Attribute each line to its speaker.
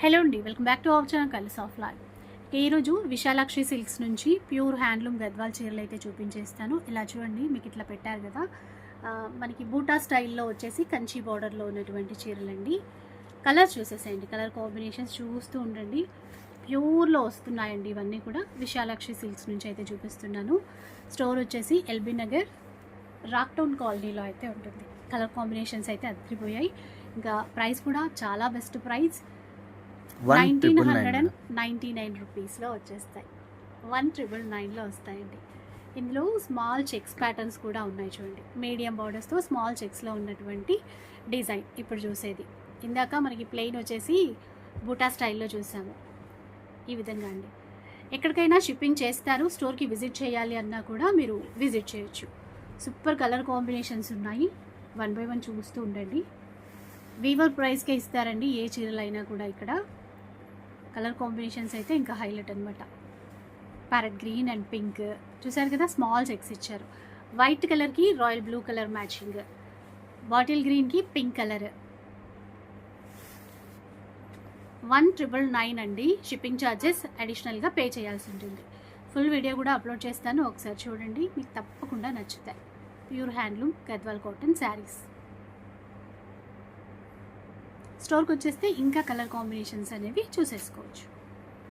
Speaker 1: Hello అండి, welcome back to our channel colours of life. ఈరోజు Vishalakshi silks నుంచి pure handloom Gadwal చీరలు అయితే చూపించేస్తాను. ఇలా చూడండి, మీకు ఇట్లా పెట్టారు కదా, మనకి బూటా స్టైల్లో వచ్చేసి కంచి బార్డర్లో ఉన్నటువంటి చీరలండి. కలర్స్ చూసేసేయండి, కలర్ కాంబినేషన్స్ చూస్తూ ఉండండి. ప్యూర్లో వస్తున్నాయండి ఇవన్నీ కూడా. విశాలాక్షి సిల్క్స్ నుంచి అయితే చూపిస్తున్నాను. స్టోర్ వచ్చేసి ఎల్బీ నగర్ రాక్ టౌన్ కాలనీలో అయితే ఉంటుంది. కలర్ కాంబినేషన్స్ అయితే అదిరిపోయాయి. ఇంకా ప్రైస్ కూడా చాలా బెస్ట్ ప్రైస్, 1999 రూపీస్లో వచ్చేస్తాయి. 1999లో వస్తాయండి. ఇందులో స్మాల్ చెక్స్ ప్యాటర్న్స్ కూడా ఉన్నాయి చూడండి. మీడియం బార్డర్స్తో స్మాల్ చెక్స్లో ఉన్నటువంటి డిజైన్ ఇప్పుడు చూసేది. ఇందాక మనకి ప్లెయిన్ వచ్చేసి బూటా స్టైల్లో చూసాము. ఈ విధంగా అండి. ఎక్కడికైనా షిప్పింగ్ చేస్తారు, స్టోర్కి విజిట్ చేయాలి అన్నా కూడా మీరు విజిట్ చేయొచ్చు. సూపర్ కలర్ కాంబినేషన్స్ ఉన్నాయి. 1 by 1 చూస్తూ ఉండండి. వీవర్ ప్రైస్కే ఇస్తారండి ఏ చీరలైనా కూడా. ఇక్కడ కలర్ కాంబినేషన్స్ అయితే ఇంకా హైలైట్ అనమాట. ప్యారెట్ గ్రీన్ అండ్ పింక్ చూసారు కదా, స్మాల్ చెక్స్ ఇచ్చారు. వైట్ కలర్కి royal blue colour matching, bottle గ్రీన్కి పింక్ కలర్. 1999 అండి. షిప్పింగ్ ఛార్జెస్ అడిషనల్గా పే చేయాల్సి ఉంటుంది. ఫుల్ వీడియో కూడా అప్లోడ్ చేస్తాను, ఒకసారి చూడండి, మీకు తప్పకుండా నచ్చుతాయి. Pure handloom Gadwal cotton saris. స్టోర్కి వచ్చేస్తే ఇంకా కలర్ కాంబినేషన్స్ అనేవి చూసేసుకోవచ్చు.